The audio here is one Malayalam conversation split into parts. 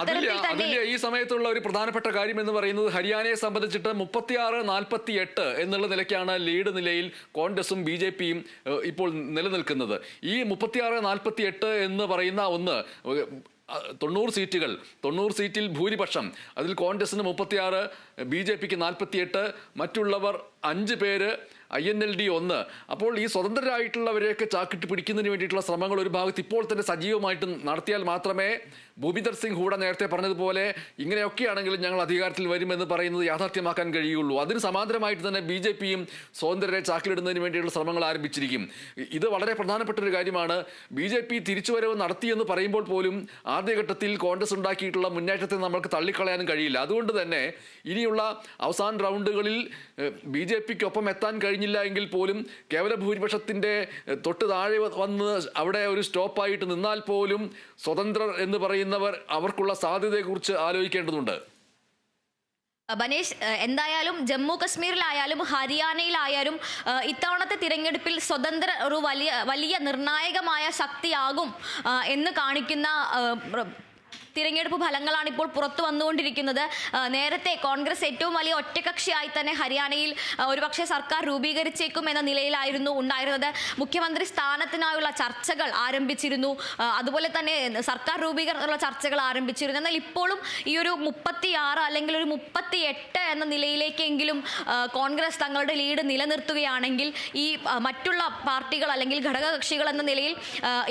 അതില്ല ഈ സമയത്തുള്ള ഒരു പ്രധാനപ്പെട്ട കാര്യം എന്ന് പറയുന്നത് ഹരിയാനയെ സംബന്ധിച്ചിട്ട് 36-48 എന്നുള്ള നിലയ്ക്കാണ് ലീഡ് നിലയിൽ കോൺഗ്രസും BJPയും ഇപ്പോൾ നിലനിൽക്കുന്നത്. ഈ 36-48 എന്ന് പറയുന്ന ഒന്ന് 90 സീറ്റിൽ ഭൂരിപക്ഷം, അതിൽ കോൺഗ്രസിന് 36, BJPക്ക് 48, മറ്റുള്ളവർ 5 പേര്, INLD 1. അപ്പോൾ ഈ സ്വതന്ത്രരായിട്ടുള്ളവരെയൊക്കെ ചാക്കിട്ട് പിടിക്കുന്നതിന് വേണ്ടിയിട്ടുള്ള ശ്രമങ്ങൾ ഒരു ഭാഗത്ത് ഇപ്പോൾ തന്നെ സജീവമായിട്ട് നടത്തിയാൽ മാത്രമേ ഭൂപിന്ദർ സിംഗ് ഹൂഡ നേരത്തെ പറഞ്ഞതുപോലെ ഇങ്ങനെയൊക്കെയാണെങ്കിലും ഞങ്ങൾ അധികാരത്തിൽ വരുമെന്ന് പറയുന്നത് യാഥാർത്ഥ്യമാക്കാൻ കഴിയുള്ളൂ. അതിന് സമാന്തരമായിട്ട് തന്നെ BJPയും സ്വതന്ത്രരെ ചാക്കിലിടുന്നതിന് വേണ്ടിയുള്ള ശ്രമങ്ങൾ ആരംഭിച്ചിരിക്കും. ഇത് വളരെ പ്രധാനപ്പെട്ട ഒരു കാര്യമാണ്. BJP തിരിച്ചുവരവ് നടത്തിയെന്ന് പറയുമ്പോൾ പോലും ആദ്യഘട്ടത്തിൽ കോൺഗ്രസ് ഉണ്ടാക്കിയിട്ടുള്ള മുന്നേറ്റത്തെ നമ്മൾക്ക് തള്ളിക്കളയാനും കഴിയില്ല. അതുകൊണ്ട് തന്നെ ഇനിയുള്ള അവസാന റൗണ്ടുകളിൽ BJPക്കൊപ്പം എത്താൻ കഴിഞ്ഞില്ല എങ്കിൽ പോലും കേവല ഭൂരിപക്ഷത്തിൻ്റെ തൊട്ട് താഴെ വന്ന് അവിടെ ഒരു സ്റ്റോപ്പായിട്ട് നിന്നാൽ പോലും സ്വതന്ത്രർ എന്ന് പറയുന്നവർ അവർക്കുള്ള സാധ്യതയെക്കുറിച്ച് ആലോചിക്കേണ്ടതുണ്ട്. ബനേഷ്, എന്തായാലും ജമ്മു കശ്മീരിലായാലും ഹരിയാനയിലായാലും ഇത്തവണത്തെ തിരഞ്ഞെടുപ്പിൽ സ്വതന്ത്ര ഒരു വലിയ നിർണായകമായ ശക്തിയാകും എന്ന് കാണിക്കുന്ന തിരഞ്ഞെടുപ്പ് ഫലങ്ങളാണ് ഇപ്പോൾ പുറത്തു വന്നുകൊണ്ടിരിക്കുന്നത്. നേരത്തെ കോൺഗ്രസ് ഏറ്റവും വലിയ ഒറ്റകക്ഷിയായി തന്നെ ഹരിയാനയിൽ ഒരുപക്ഷെ സർക്കാർ രൂപീകരിച്ചേക്കും എന്ന നിലയിലായിരുന്നു ഉണ്ടായിരുന്നത്. മുഖ്യമന്ത്രി സ്ഥാനത്തിനായുള്ള ചർച്ചകൾ ആരംഭിച്ചിരുന്നു, അതുപോലെ തന്നെ സർക്കാർ രൂപീകരണത്തിനുള്ള ചർച്ചകൾ ആരംഭിച്ചിരുന്നു. എന്നാൽ ഇപ്പോഴും ഈ ഒരു 36 അല്ലെങ്കിൽ ഒരു 38 എന്ന നിലയിലേക്കെങ്കിലും കോൺഗ്രസ് തങ്ങളുടെ ലീഡ് നിലനിർത്തുകയാണെങ്കിൽ ഈ മറ്റുള്ള പാർട്ടികൾ അല്ലെങ്കിൽ ഘടകകക്ഷികൾ എന്ന നിലയിൽ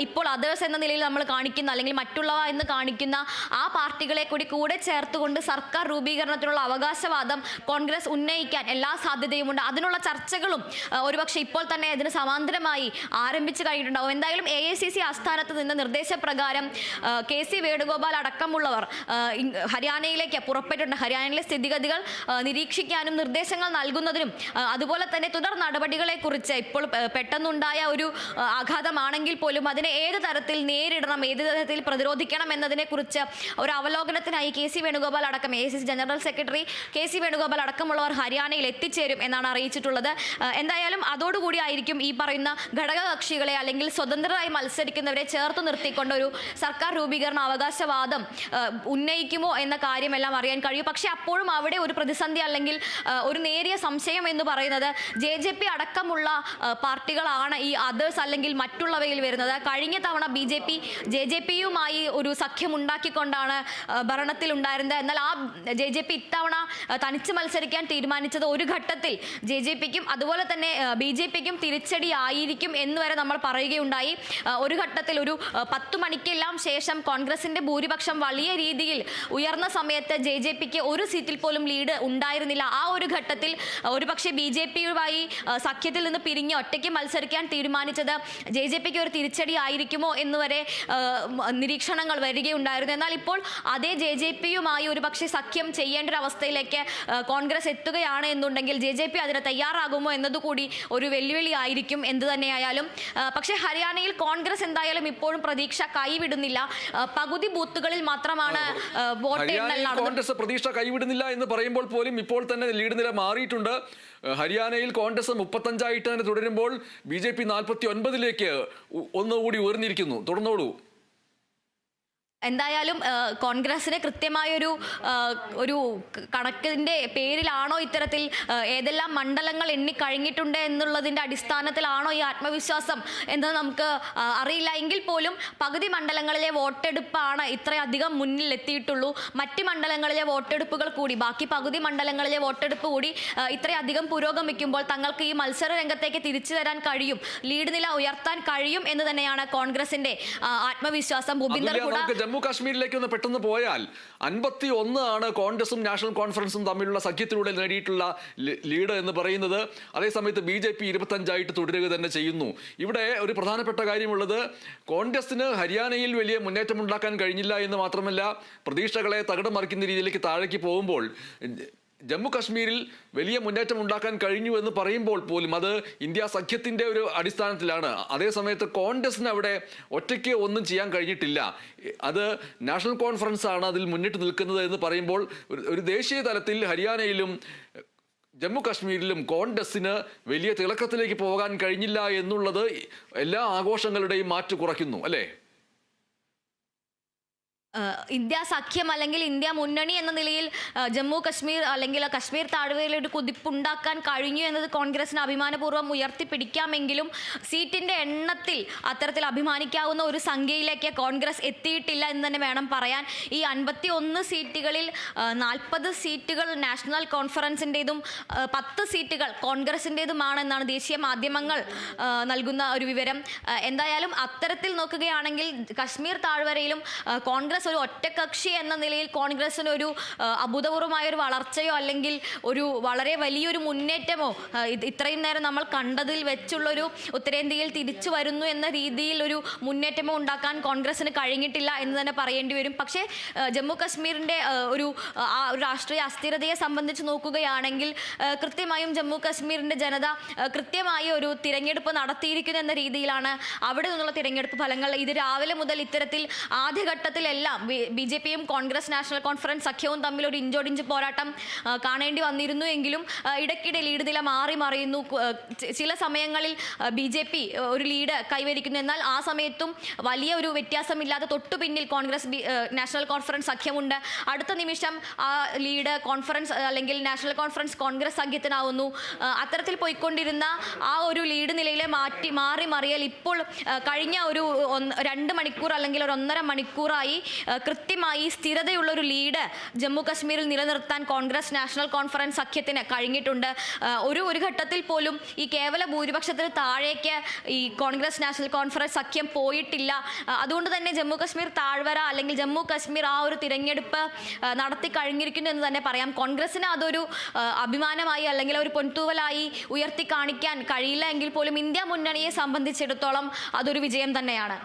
ഇപ്പോൾ അതേഴ്സ് എന്ന നിലയിൽ നമ്മൾ കാണിക്കുന്ന അല്ലെങ്കിൽ മറ്റുള്ളവ എന്ന് കാണിക്കുന്ന ആ പാർട്ടികളെ കൂടെ ചേർത്തുകൊണ്ട് സർക്കാർ രൂപീകരണത്തിനുള്ള അവകാശവാദം കോൺഗ്രസ് ഉന്നയിക്കാൻ എല്ലാ സാധ്യതയുമുണ്ട്. അതിനുള്ള ചർച്ചകളും ഒരുപക്ഷെ ഇപ്പോൾ തന്നെ ഇതിന് സമാന്തരമായി ആരംഭിച്ചു കഴിഞ്ഞിട്ടുണ്ടാവും. എന്തായാലും AICC ആസ്ഥാനത്ത് നിന്ന് നിർദ്ദേശപ്രകാരം KC വേണുഗോപാൽ അടക്കമുള്ളവർ ഹരിയാനയിലേക്ക് പുറപ്പെട്ടിട്ടുണ്ട്. ഹരിയാനയിലെ സ്ഥിതിഗതികൾ നിരീക്ഷിക്കാനും നിർദ്ദേശങ്ങൾ നൽകുന്നതിനും അതുപോലെ തന്നെ തുടർ നടപടികളെ കുറിച്ച് ഇപ്പോൾ പെട്ടെന്നുണ്ടായ ഒരു ആഘാതമാണെങ്കിൽ പോലും അതിനെ ഏത് തരത്തിൽ നേരിടണം, ഏത് തരത്തിൽ പ്രതിരോധിക്കണം എന്നതിനെ കുറിച്ച് ഒരു അവലോകനത്തിനായി KC വേണുഗോപാൽ അടക്കം AICC general secretary KC Venugopal അടക്കമുള്ളവർ ഹരിയാനയിൽ എത്തിച്ചേരും എന്നാണ് അറിയിച്ചിട്ടുള്ളത്. എന്തായാലും അതോടുകൂടി ആയിരിക്കും ഈ പറയുന്ന ഘടകകക്ഷികളെ അല്ലെങ്കിൽ സ്വതന്ത്രരായി മത്സരിക്കുന്നവരെ ചേർത്ത് നിർത്തിക്കൊണ്ട് ഒരു സർക്കാർ രൂപീകരണ അവകാശവാദം ഉന്നയിക്കുമോ എന്ന കാര്യമെല്ലാം അറിയാൻ കഴിയും. പക്ഷെ അപ്പോഴും അവിടെ ഒരു പ്രതിസന്ധി അല്ലെങ്കിൽ ഒരു നേരിയ സംശയം എന്ന് പറയുന്നത് JJP അടക്കമുള്ള പാർട്ടികളാണ് ഈ അതേഴ്സ് അല്ലെങ്കിൽ മറ്റുള്ളവയിൽ വരുന്നത്. കഴിഞ്ഞ തവണ BJP JJPയുമായി ഒരു സഖ്യം ഉണ്ടാക്കിക്കൊണ്ടാണ് ഭരണത്തിൽ ഉണ്ടായിരുന്നത്. എന്നാൽ ആ JJP ഇത്തവണ തനിച്ച് മത്സരിക്കാൻ തീരുമാനിച്ചത് ഒരു ഘട്ടത്തിൽ JJPക്കും അതുപോലെ തന്നെ BJPക്കും തിരിച്ചടി ആയിരിക്കും എന്ന് വരെ നമ്മൾ പറയുകയുണ്ടായി. ഒരു ഘട്ടത്തിൽ ഒരു 10 മണിക്കെല്ലാം ശേഷം കോൺഗ്രസിന്റെ ഭൂരിപക്ഷം വലിയ രീതിയിൽ ഉയർന്ന സമയത്ത് JJPക്ക് ഒരു സീറ്റിൽ പോലും ലീഡ് ഉണ്ടായിരുന്നില്ല. ആ ഒരു ഘട്ടത്തിൽ ഒരുപക്ഷെ BJPയുമായി സഖ്യത്തിൽ നിന്ന് പിരിഞ്ഞ് ഒറ്റയ്ക്ക് മത്സരിക്കാൻ തീരുമാനിച്ചത് JJPക്ക് ഒരു തിരിച്ചടി ആയിരിക്കുമോ എന്ന് വരെ നിരീക്ഷണങ്ങൾ വരികയുണ്ടായിരുന്നു. എന്നാൽ ഇപ്പോൾ അതേ JJPയുമായി ഒരു പക്ഷേ സഖ്യം ചെയ്യേണ്ട ഒരു അവസ്ഥയിലേക്ക് കോൺഗ്രസ് എത്തുകയാണ് എന്നുണ്ടെങ്കിൽ JJP അതിന് തയ്യാറാകുമോ എന്നതുകൂടി ഒരു വെല്ലുവിളി ആയിരിക്കും എന്ത് തന്നെയായാലും. പക്ഷേ ഹരിയാനയിൽ കോൺഗ്രസ് എന്തായാലും ഇപ്പോഴും പ്രതീക്ഷ കൈവിടുന്നില്ല. പകുതി ബൂത്തുകളിൽ മാത്രമാണ് വോട്ട് എണ്ണൽ നടന്നത്. കോൺഗ്രസ് പ്രതീക്ഷ കൈവിടുന്നില്ല എന്ന് പറയുമ്പോൾ പോലും ഇപ്പോൾ തന്നെ ലീഡ് നില മാറിയിട്ടുണ്ട്. ഹരിയാനയിൽ കോൺഗ്രസ് 35 തന്നെ തുടരുമ്പോൾ BJP 49ലേക്ക് ഒന്നുകൂടി ഉയർന്നിരിക്കുന്നു. തുടർന്നോളൂ. എന്തായാലും കോൺഗ്രസിന് കൃത്യമായൊരു ഒരു കണക്കിന്റെ പേരിലാണോ ഇത്തരത്തിൽ ഏതെല്ലാം മണ്ഡലങ്ങൾ എണ്ണിക്കഴിഞ്ഞിട്ടുണ്ട് എന്നുള്ളതിന്റെ അടിസ്ഥാനത്തിലാണോ ഈ ആത്മവിശ്വാസം എന്ന് നമുക്ക് അറിയില്ല. എങ്കിൽ പോലും പകുതി മണ്ഡലങ്ങളിലെ വോട്ടെടുപ്പാണ് ഇത്രയധികം മുന്നിൽ എത്തിയിട്ടുള്ളൂ. മറ്റ് മണ്ഡലങ്ങളിലെ വോട്ടെടുപ്പുകൾ കൂടി, ബാക്കി പകുതി മണ്ഡലങ്ങളിലെ വോട്ടെടുപ്പ് കൂടി ഇത്രയധികം പുരോഗമിക്കുമ്പോൾ തങ്ങൾക്ക് ഈ മത്സര രംഗത്തേക്ക് തിരിച്ചു വരാൻ കഴിയും, ലീഡ് നില ഉയർത്താൻ കഴിയും എന്ന് തന്നെയാണ് കോൺഗ്രസിന്റെ ആത്മവിശ്വാസം. ഭൂപിന്ദർ ഹൂഡ ജമ്മു കാശ്മീരിലേക്ക് ഒന്ന് പെട്ടെന്ന് പോയാൽ 51 ആണ് കോൺഗ്രസും നാഷണൽ കോൺഫറൻസും തമ്മിലുള്ള സഖ്യത്തിലൂടെ നേടിയിട്ടുള്ള ലീഡ് എന്ന് പറയുന്നത്. അതേസമയത്ത് BJP 25 തുടരുക തന്നെ ചെയ്യുന്നു. ഇവിടെ ഒരു പ്രധാനപ്പെട്ട കാര്യമുള്ളത്, കോൺഗ്രസിന് ഹരിയാനയിൽ വലിയ മുന്നേറ്റം ഉണ്ടാക്കാൻ കഴിഞ്ഞില്ല എന്ന് മാത്രമല്ല, പ്രതീക്ഷകളെ തകിടം മറിക്കുന്ന രീതിയിലേക്ക് താഴേക്ക് പോകുമ്പോൾ ജമ്മു കാശ്മീരിൽ വലിയ മുന്നേറ്റം ഉണ്ടാക്കാൻ കഴിഞ്ഞു എന്ന് പറയുമ്പോൾ പോലും അത് ഇന്ത്യ സഖ്യത്തിൻ്റെ ഒരു അടിസ്ഥാനത്തിലാണ്. അതേസമയത്ത് കോൺഗ്രസിന് അവിടെ ഒറ്റയ്ക്ക് ഒന്നും ചെയ്യാൻ കഴിഞ്ഞിട്ടില്ല. അത് നാഷണൽ കോൺഫറൻസ് ആണ് അതിൽ മുന്നിട്ട് നിൽക്കുന്നത് എന്ന് പറയുമ്പോൾ ഒരു ദേശീയ തലത്തിൽ ഹരിയാനയിലും ജമ്മു കാശ്മീരിലും കോൺഗ്രസിന് വലിയ തിളക്കത്തിലേക്ക് പോകാൻ കഴിഞ്ഞില്ല എന്നുള്ളത് എല്ലാ ആഘോഷങ്ങളുടെയും മാറ്റു കുറയ്ക്കുന്നു, അല്ലേ? ഇന്ത്യ സഖ്യം അല്ലെങ്കിൽ ഇന്ത്യ മുന്നണി എന്ന നിലയിൽ ജമ്മു കശ്മീർ അല്ലെങ്കിൽ കശ്മീർ താഴ്വരയിൽ ഒരു കുതിപ്പുണ്ടാക്കാൻ കഴിഞ്ഞു എന്നത് കോൺഗ്രസിന് അഭിമാനപൂർവ്വം ഉയർത്തിപ്പിടിക്കാമെങ്കിലും സീറ്റിന്റെ എണ്ണത്തിൽ അത്തരത്തിൽ അഭിമാനിക്കാവുന്ന ഒരു സംഖ്യയിലേക്ക് കോൺഗ്രസ് എത്തിയിട്ടില്ല എന്ന് തന്നെ വേണം പറയാൻ. ഈ 51 സീറ്റുകളിൽ 40 സീറ്റുകൾ നാഷണൽ കോൺഫറൻസിൻ്റെതും 10 സീറ്റുകൾ കോൺഗ്രസിൻ്റെതുമാണെന്നാണ് ദേശീയ മാധ്യമങ്ങൾ നൽകുന്ന ഒരു വിവരം. എന്തായാലും അത്തരത്തിൽ നോക്കുകയാണെങ്കിൽ കശ്മീർ താഴ്വരയിലും കോൺഗ്രസ് ഒരു ഒറ്റക്കക്ഷി എന്ന നിലയിൽ കോൺഗ്രസിന് ഒരു അഭൂതപൂർവമായ ഒരു വളർച്ചയോ അല്ലെങ്കിൽ ഒരു വളരെ വലിയൊരു മുന്നേറ്റമോ ഇത്രയും നേരം നമ്മൾ കണ്ടതിൽ വെച്ചുള്ളൊരു ഉത്തരേന്ത്യയിൽ തിരിച്ചു വരുന്നു എന്ന രീതിയിൽ ഒരു മുന്നേറ്റമോ ഉണ്ടാക്കാൻ കോൺഗ്രസിന് കഴിഞ്ഞിട്ടില്ല എന്ന് തന്നെ പറയേണ്ടി വരും. പക്ഷേ ജമ്മു കശ്മീരിൻ്റെ ഒരു രാഷ്ട്രീയ അസ്ഥിരതയെ സംബന്ധിച്ച് നോക്കുകയാണെങ്കിൽ കൃത്യമായും ജമ്മു കശ്മീരിൻ്റെ ജനത കൃത്യമായി ഒരു തിരഞ്ഞെടുപ്പ് നടത്തിയിരിക്കുന്നു എന്ന രീതിയിലാണ് അവിടെ നിന്നുള്ള തിരഞ്ഞെടുപ്പ് ഫലങ്ങൾ. ഇത് രാവിലെ മുതൽ ഇത്തരത്തിൽ ആദ്യഘട്ടത്തിലെല്ലാം BJPയും കോൺഗ്രസ് നാഷണൽ കോൺഫറൻസ് സഖ്യവും തമ്മിൽ ഒരു ഇഞ്ചോടിഞ്ച് പോരാട്ടം കാണേണ്ടി വന്നിരുന്നു എങ്കിലും ഇടയ്ക്കിടെ ലീഡ് നില മാറി മറിയുന്നു. ചില സമയങ്ങളിൽ BJP ഒരു ലീഡ് കൈവരിക്കുന്നു, എന്നാൽ ആ സമയത്തും വലിയ ഒരു വ്യത്യാസമില്ലാതെ തൊട്ടു പിന്നിൽ കോൺഗ്രസ് നാഷണൽ കോൺഫറൻസ് സഖ്യമുണ്ട്. അടുത്ത നിമിഷം ആ ലീഡ് കോൺഫറൻസ് അല്ലെങ്കിൽ നാഷണൽ കോൺഫറൻസ് കോൺഗ്രസ് സഖ്യത്തിനാവുന്നു. അത്തരത്തിൽ പോയിക്കൊണ്ടിരുന്ന ആ ഒരു ലീഡ് നിലയിലെ മാറി മറിയൽ ഇപ്പോൾ കഴിഞ്ഞ ഒരു 2 മണിക്കൂർ അല്ലെങ്കിൽ ഒരു 1.5 മണിക്കൂറായി കൃത്യമായി സ്ഥിരതയുള്ള ഒരു ലീഡ് ജമ്മു കശ്മീരിൽ നിലനിർത്താൻ കോൺഗ്രസ് നാഷണൽ കോൺഫറൻസ് സഖ്യത്തിന് കഴിഞ്ഞിട്ടുണ്ട്. ഒരു ഘട്ടത്തിൽ പോലും ഈ കേവല ഭൂരിപക്ഷത്തിന് താഴേക്ക് ഈ കോൺഗ്രസ് നാഷണൽ കോൺഫറൻസ് സഖ്യം പോയിട്ടില്ല. അതുകൊണ്ട് തന്നെ ജമ്മു കശ്മീർ താഴ്വര അല്ലെങ്കിൽ ജമ്മു കശ്മീർ ആ ഒരു തിരഞ്ഞെടുപ്പ് നടത്തി കഴിഞ്ഞിരിക്കുന്നു എന്ന് തന്നെ പറയാം. കോൺഗ്രസിന് അതൊരു അഭിമാനമായി അല്ലെങ്കിൽ ഒരു പൊൻതൂവലായി ഉയർത്തി കാണിക്കാൻ കഴിയില്ല എങ്കിൽ പോലും ഇന്ത്യ മുന്നണിയെ സംബന്ധിച്ചിടത്തോളം അതൊരു വിജയം തന്നെയാണ്.